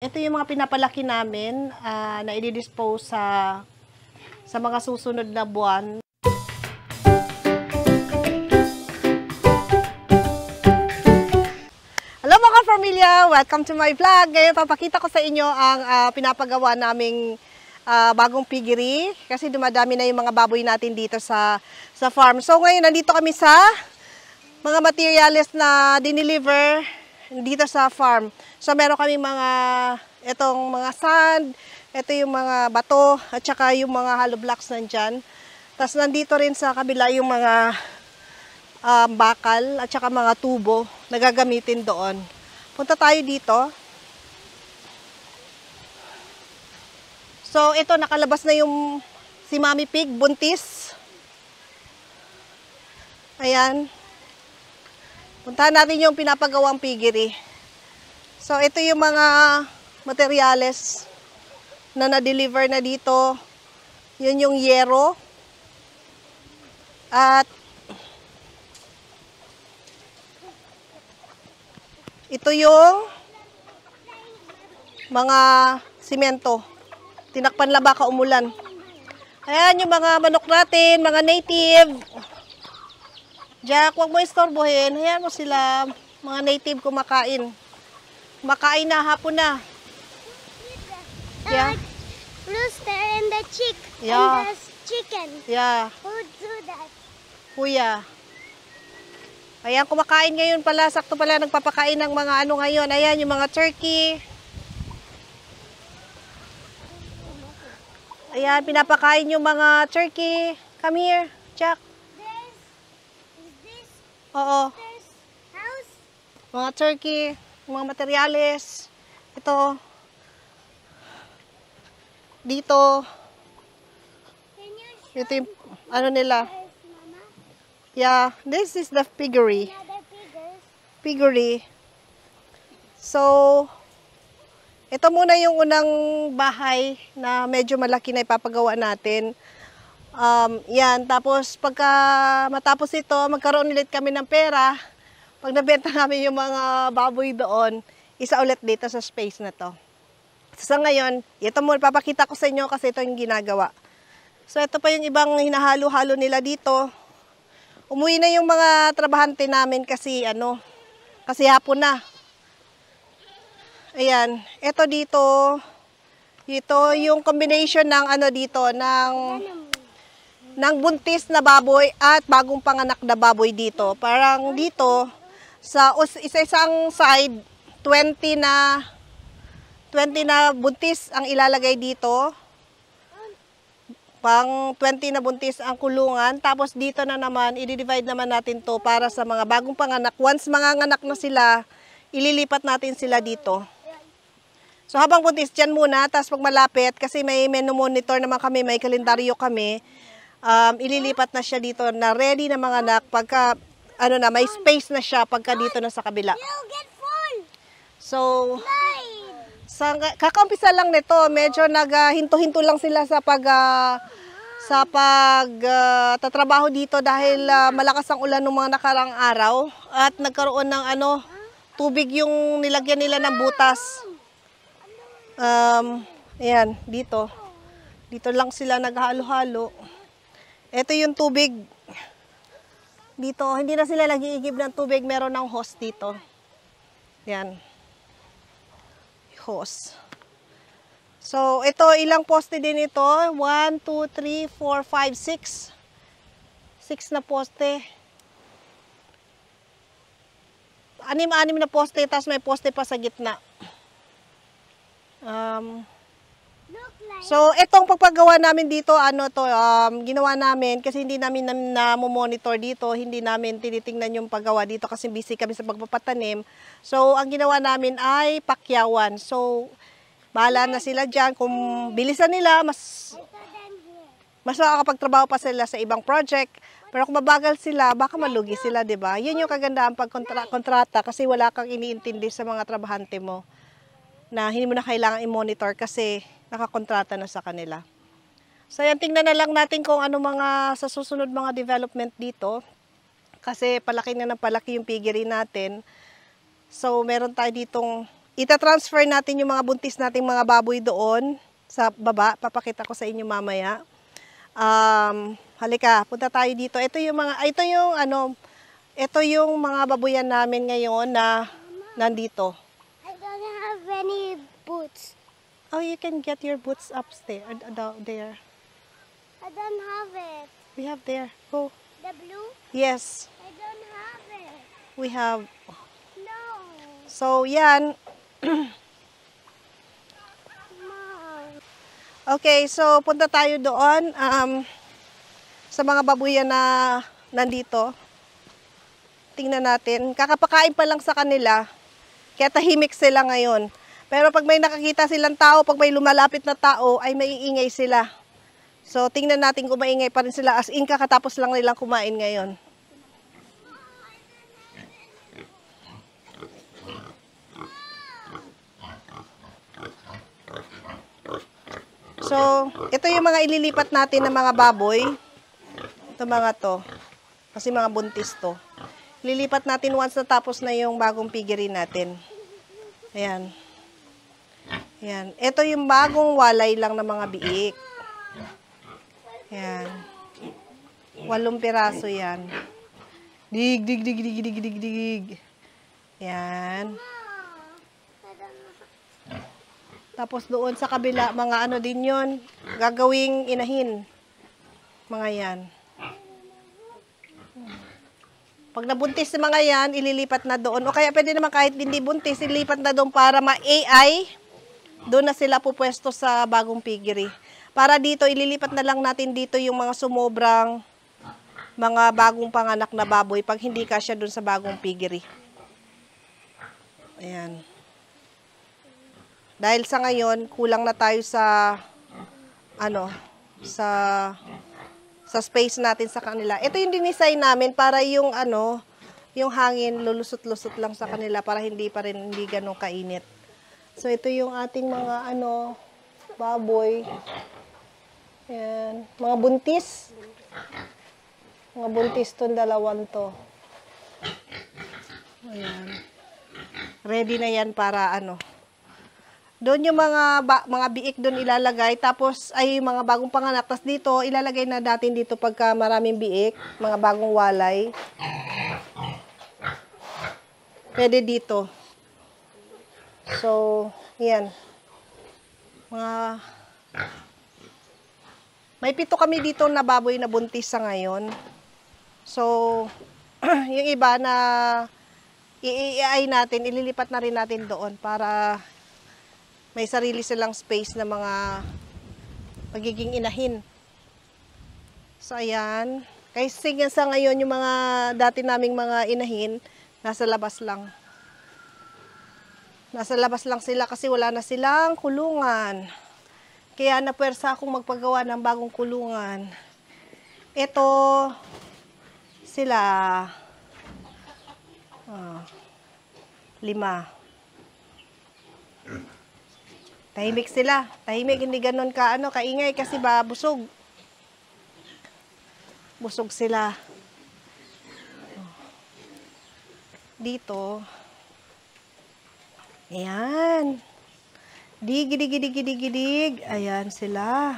Ito yung mga pinapalaki namin na i-dispose sa mga susunod na buwan. Hello mga pamilya! Welcome to my vlog! Ngayon papakita ko sa inyo ang pinapagawa naming bagong piggery kasi dumadami na yung mga baboy natin dito sa farm. So ngayon nandito kami sa mga materials na dineliver dito sa farm. So meron kami itong mga sand, ito yung mga bato, at saka yung mga hollow blocks nandyan. Tapos nandito rin sa kabila yung mga bakal at saka mga tubo na gagamitin doon. Punta tayo dito. So ito, nakalabas na yung si Mami Pig, buntis. Ayan. Puntahan natin yung pinapagawang piggery. So, ito yung mga materyales na na-deliver na dito. Yun yung yero. At ito yung mga simento. Tinakpan lang baka umulan. Ayan yung mga manok natin, mga native. Jack, huwag mo istorbohin. Hayaan mo sila, mga native kumakain. Kumakain na, hapon na. Yeah. Rooster and the chick. Yeah. And the chicken. Yeah. Who do that? Kuya. Ayan, kumakain ngayon pala. Sakto pala nagpapakain ng mga ano ngayon. Ayan, yung mga turkey. Ayan, pinapakain yung mga turkey. Come here, Jack. Oo. House? Mga turkey, mga materyales. Ito. Dito. Can you Ito yung ano nila. show us, Mama? Yeah, this is the piggery. Yeah, the figures. Piggery. So, ito muna yung unang bahay na medyo malaki na ipapagawa natin. Yan, tapos pagka matapos ito, magkaroon ulit kami ng pera. Pag nabenta namin yung mga baboy doon, isa ulit dito sa space na to. So, sa ngayon, ito muna papakita ko sa inyo kasi ito yung ginagawa. So, ito pa yung ibang hinahalo-halo nila dito. Umuwi na yung mga trabahante namin kasi kasi hapon na. Ayan, ito dito, ito yung combination ng dito, ng buntis na baboy at bagong panganak na baboy dito. Parang dito, sa isa-isang side, 20 na buntis ang ilalagay dito. Pang 20 na buntis ang kulungan. Tapos dito na naman, i-divide naman natin to para sa mga bagong panganak. Once manganganak na sila, ililipat natin sila dito. So habang buntis dyan muna, tapos pag malapit, kasi may menu monitor naman kami, may kalendaryo kami, ililipat na siya dito na ready na mga anak pagka may space na siya pagka dito na sa kabila. You'll get full. So, kakaumpisa lang nito, medyo naghinto-hinto lang sila sa tatrabaho dito dahil malakas ang ulan ng mga nakarang araw at nagkaroon ng tubig yung nilagyan nila ng butas. Ayan, dito. Dito lang sila naghalo-halo. Ito yung tubig. Dito, hindi na sila nag-iigib ng tubig. Meron ng hose dito. Yan. Hose. So, ito, ilang poste din ito? 1, 2, 3, 4, 5, 6. 6 na poste. Anim na poste, tapos may poste pa sa gitna. Look like So, itong pagpagawa namin dito, ginawa namin kasi hindi namin na-monitor dito, hindi namin tinitingnan yung paggawa dito kasi busy kami sa pagpapatanim. So, ang ginawa namin ay pakyawan. So, bahala na sila dyan. Kung bilisan nila, mas makakapagtrabaho pa sila sa ibang project. Pero kung mabagal sila, baka malugi sila, di ba? Yun yung kagandahan pag kontrata kasi wala kang iniintindi sa mga trabahante mo na hindi mo na kailangan i-monitor kasi nakakontrata na sa kanila. So, yan, tingnan na lang natin kung ano sa susunod mga development dito. Kasi palaki na ng palaki yung piggery natin. So, meron tayo ditong ita-transfer natin yung mga buntis nating mga baboy doon sa baba. Papakita ko sa inyo mamaya. Halika, punta tayo dito. Ito yung mga babuyan namin ngayon na nandito. I don't have any boots. Oh, you can get your boots upstairs, there. I don't have it. We have there. Go. The blue? Yes, I don't have it. we have. No. So, yan. Mom. Okay, so punta tayo doon sa mga babuyan na nandito. Tingnan natin. Kakapakain pa lang sa kanila. Kaya tahimik sila ngayon. Pero pag may nakakita silang tao, pag may lumalapit na tao, ay maiingay sila. So, tingnan natin kung maingay pa rin sila. As in, kakatapos lang nilang kumain ngayon. So, ito yung mga ililipat natin ng mga baboy. Ito mga to. Kasi mga buntis to. Lilipat natin once na tapos na yung bagong piggery natin. Ayan. Ayan. Ito yung bagong walay lang ng mga biik. Ayan. 8 piraso yan. Dig, dig, dig, dig, dig, dig, dig. Ayan. Tapos doon sa kabila, mga ano din yon, gagawing inahin. Mga yan. Pag nabuntis sa mga yan, ililipat na doon. O kaya pwede naman kahit hindi buntis, ililipat na doon para ma-AI. Doon na sila pupwesto sa bagong piggery. Para dito, ililipat na lang natin dito yung mga sumobrang mga bagong panganak na baboy pag hindi kasya doon sa bagong piggery. Ayan. Dahil sa ngayon, kulang na tayo sa sa space natin sa kanila. Ito yung dinisign namin para yung yung hangin lulusot-lusot lang sa kanila para hindi ganun kainit. So ito yung ating mga baboy. Ayan, mga buntis. Mga buntis tong dalawang to. Ayan. Ready na yan para doon yung mga biik doon ilalagay, tapos ay mga bagong panganak. Tapos dito, ilalagay na natin dito pagka maraming biik, mga bagong walay. Pwede dito. So, yan. May 7 kami dito na baboy na buntis sa ngayon. So, yung iba na i-AI natin, ililipat na rin natin doon para may sarili silang space na mga magiging inahin. So, ayan. Kasi sa ngayon, yung mga dati naming mga inahin, nasa labas lang. Nasa labas lang sila kasi wala na silang kulungan. Kaya napuwersa akong magpagawa ng bagong kulungan. Ito, sila. 5. Tahimik sila. Tahimik, hindi ganun kaingay kasi busog. Busog sila. Dito. Ayan. Dig, dig, dig, dig, dig. Ayan sila.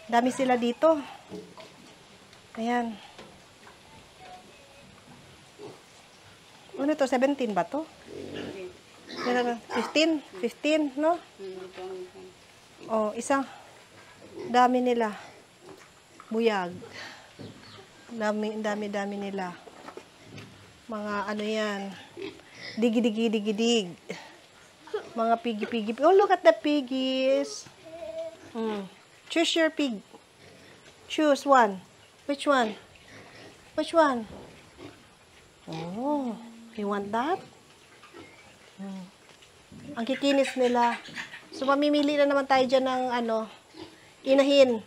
Dami sila dito. Ayan. Ano to? 17 ba to? 15? 15, no? Oh, isang. Dami nila. Buyag. Dami nila. Mga yan. Digi, digi, digi, dig. Mga piggy. Oh, look at the piggies. Choose your pig. Choose one. Which one? Which one? Oh, you want that? Ang kikinis nila. So, mamimili na naman tayo dyan ng inahin.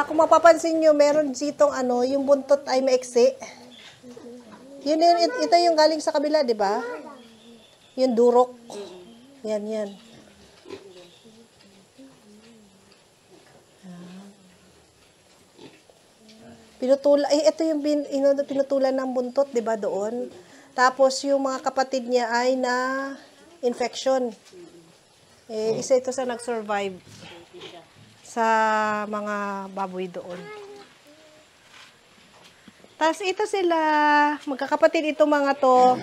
Kung mapapansin nyo, meron ditong yung buntot ay maiksi. Ito yung galing sa kabila, di ba? Yung durok. Yan. Pinutula, ito yung pinutulan ng buntot, di ba doon? Tapos yung mga kapatid niya ay na infection. Isa ito sa nag-survive sa mga baboy doon. Tapos ito sila, magkakapatid ito mga to.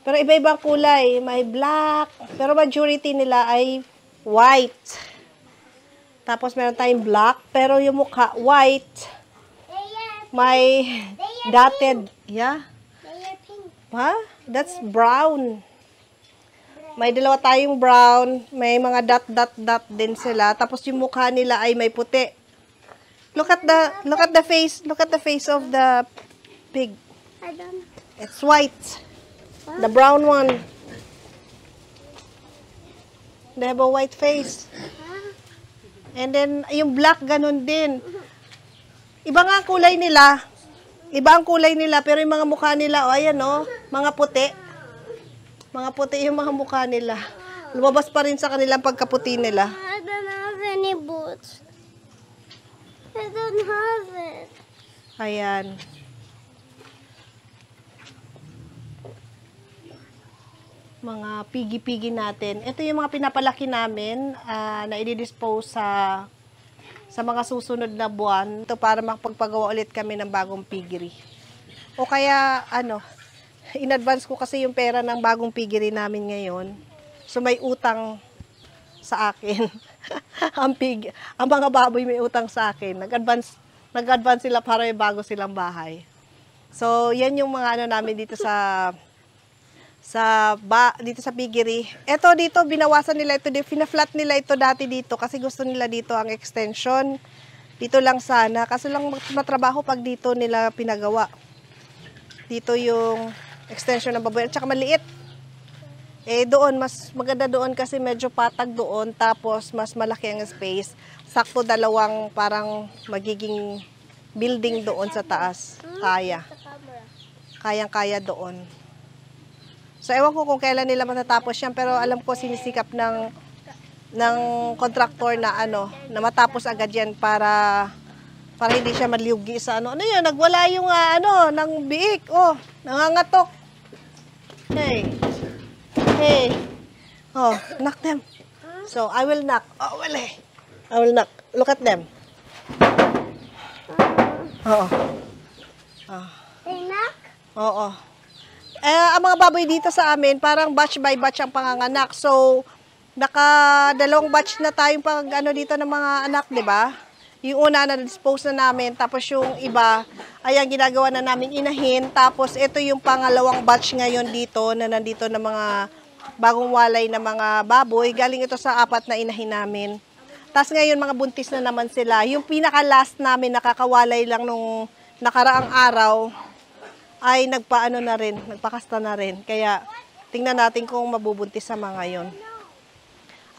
Pero iba-ibang kulay. May black, pero majority nila ay white. Tapos meron tayong black, pero yung mukha white. May dotted. Yeah? They are pink. Ha? That's brown. May dalawa tayong brown, may mga dot din sila. Tapos yung mukha nila ay may puti. Look at the face of the pig. I don't. It's white. The brown one. They have a white face. And then yung black ganun din. Iba nga ang kulay nila. Iba ang kulay nila pero yung mga mukha nila, ayan mga puti. Mga puti yung mga mukha nila. Lumabas pa rin sa kanilang pagkaputi nila. I don't have any boots. I don't have it. Ayan. Mga pigi-pigi natin. Ito yung mga pinapalaki namin na i-dispose sa mga susunod na buwan. Ito para makapagpagawa ulit kami ng bagong piggery. O kaya, in-advance ko kasi yung pera ng bagong piggery namin ngayon. So may utang sa akin. ang mga baboy may utang sa akin. Nag-advance sila para may bago silang bahay. So yan yung mga namin dito dito sa piggery. Ito dito binawasan nila ito, fina-flat nila ito dati dito kasi gusto nila dito ang extension. Dito lang sana kasi lang matrabaho pag dito nila pinagawa. Dito yung extension ng baboy at saka maliit. Doon mas maganda doon kasi medyo patag doon tapos mas malaki ang space. Sakto dalawang parang magiging building doon sa taas. Kaya. Kayang-kaya doon. So ewan ko kung kailan nila matatapos yan pero alam ko sinisikap ng contractor na na matapos agad yan para hindi siya maliugi sa ano yun, nagwala yung ng biik. Oh, nangangatok. Hey. Oh, knock them. So, I will knock. Oh, wala. I will knock. Look at them. Oo. They knock? Oo. Ang mga baboy dito sa amin, parang batch by batch ang panganganak. So, dalawang batch na tayong dito ng mga anak, di ba? Yung una na-dispose na namin, tapos yung iba, ayan, ginagawa na namin inahin. Tapos ito yung pangalawang batch ngayon dito, na nandito na mga bagong walay na mga baboy. Galing ito sa 4 na inahin namin. Tapos ngayon, mga buntis na naman sila. Yung pinaka-last namin, nakakawalay lang nung nakaraang araw, ay nagpakasta na rin. Kaya, tingnan natin kung mabubuntis sa mga yon.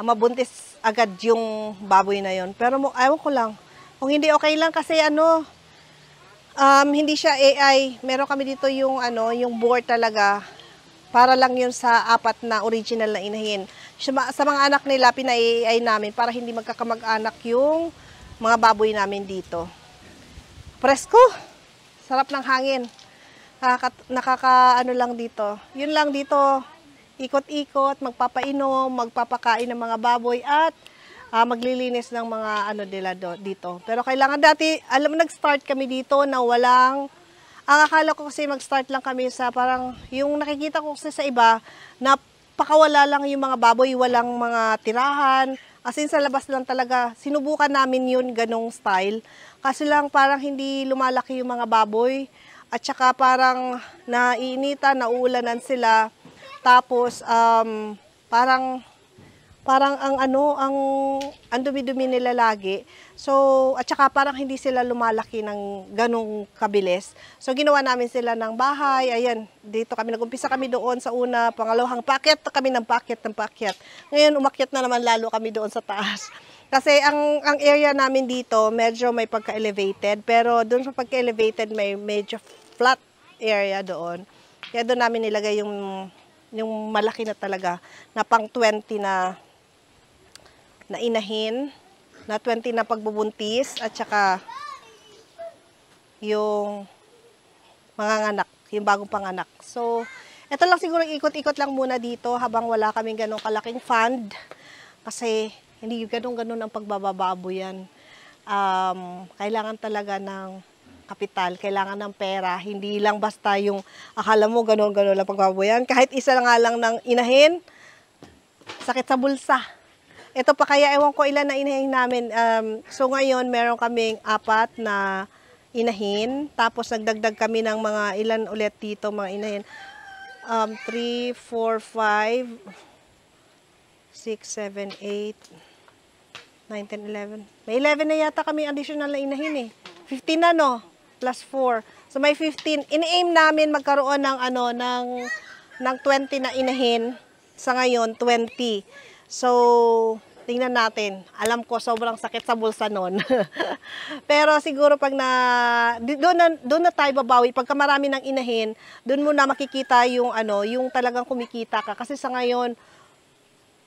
Ang mabuntis agad yung baboy na yon. Pero ayaw ko lang. Kung hindi okay lang kasi hindi siya AI. Meron kami dito yung yung board talaga. Para lang yun sa 4 na original na inahin. Sa mga anak nila, pina-AI namin para hindi magkakamag-anak yung mga baboy namin dito. Presko. Sarap ng hangin. Lang dito. Yun lang dito. Ikot-ikot, magpapainom, magpapakain ng mga baboy at maglilinis ng mga nila dito. Pero kailangan dati, nag-start kami dito na walang, ang akala ko kasi mag-start lang kami sa parang, yung nakikita ko kasi sa iba, napakawala lang yung mga baboy, walang mga tirahan, as in sa labas lang talaga. Sinubukan namin yun, ganong style. Kasi lang parang hindi lumalaki yung mga baboy, at saka parang naiinitan, nauulanan sila, tapos parang ang dumi-dumi nila lagi. So, at saka parang hindi sila lumalaki ng ganong kabilis. So, ginawa namin sila ng bahay. Ayan, dito kami, nag-umpisa kami doon sa una, pangalawang packet kami ng packet. Ngayon, umakyat na naman lalo kami doon sa taas. Kasi ang area namin dito, medyo may pagka-elevated. Pero doon sa pagka-elevated, may medyo flat area doon. Kaya doon namin nilagay yung malaki na talaga, na pang 20 na inahin, na 20 na pagbubuntis, at saka yung mga anak, yung bagong panganak. So, Ito lang siguro, ikot-ikot lang muna dito habang wala kaming ganong kalaking fund. Kasi hindi ganun-ganun ang pagbabababoy yan. Kailangan talaga ng kapital, kailangan ng pera. Hindi lang basta yung akala mo ganun-ganun lang pagbababoy yan. Kahit isa nga lang ng inahin, sakit sa bulsa. Ito pa kaya, ewan ko ilan na inahin namin. So ngayon, meron kaming 4 na inahin. Tapos nagdagdag kami ng mga ilan ulit dito, mga inahin. 3, 4, 5, 6, 7, 8, 9, 10, 11. May 11 na yata kami additional na inahin eh. 15 na no, plus 4. So may 15. In-aim namin magkaroon ng ng 20 na inahin. Sa ngayon, 20. So, tingnan natin. Alam ko, sobrang sakit sa bulsa nun. Pero siguro pag doon na tayo babawi. Pagka marami ng inahin, doon mo na makikita yung yung talagang kumikita ka. Kasi sa ngayon,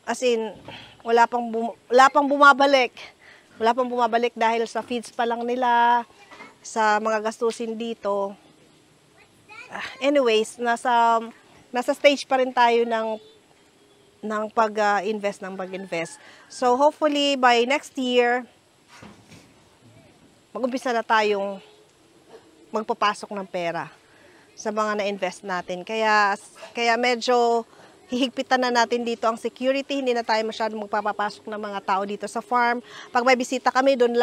as in, wala pang bumabalik. Wala pang bumabalik dahil sa feeds pa lang nila, sa mga gastusin dito. Anyways, nasa stage pa rin tayo ng pag-invest. So, hopefully, by next year, mag-umpisa na tayong magpapasok ng pera sa mga na-invest natin. Kaya medyo hihigpitan na natin dito ang security. Hindi na tayo masyadong magpapapasok ng mga tao dito sa farm. Pag may bisita kami, doon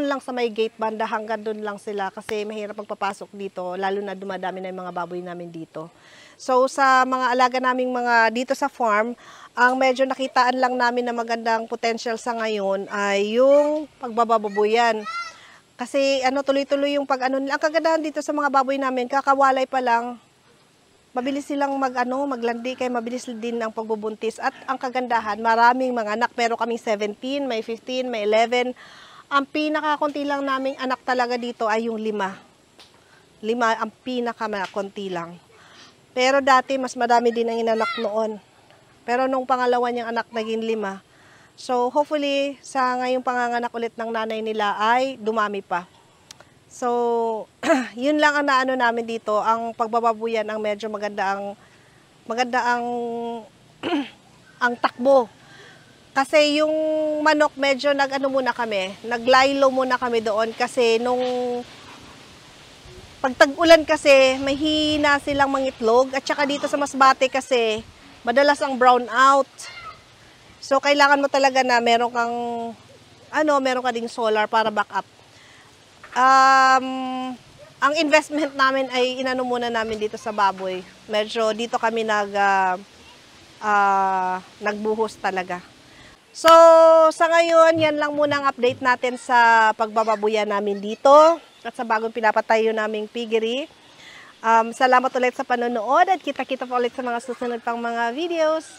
lang sa may gate banda, hanggang doon lang sila kasi mahirap magpapasok dito, lalo na dumadami na yung mga baboy namin dito. So, sa mga alaga naming mga dito sa farm, ang medyo nakitaan lang namin na magandang potential sa ngayon ay yung pagbababoyan. Kasi tuloy-tuloy yung nila. Ang kagandahan dito sa mga baboy namin, kakawalay pa lang, mabilis silang maglandi, kaya mabilis din ang pagbubuntis. At ang kagandahan, maraming mga anak. Pero kaming 17, may 15, may 11. Ang pinakakunti lang naming anak talaga dito ay yung 5. 5 ang pinakakunti lang. Pero dati, mas madami din ang inanak noon. Pero nung pangalawa niyang anak, naging 5. So, hopefully, sa ngayong panganganak ulit ng nanay nila ay dumami pa. So, yun lang ang naano namin dito. Ang pagbababuyan ang medyo maganda ang ang takbo. Kasi yung manok medyo muna kami, naglaylo muna kami doon kasi nung pag tag-ulan kasi, may hina silang mangitlog. At saka dito sa Masbate kasi, madalas ang brown out. So, kailangan mo talaga na meron ka ding solar para backup. Ang investment namin ay muna namin dito sa baboy. Medyo dito kami nagbuhos talaga. So, sa ngayon, yan lang muna ang update natin sa pagbababuyan namin dito at sa bagong pinapatayo naming piggery. Salamat ulit sa panonood at kita-kita pa ulit sa mga susunod pang mga videos.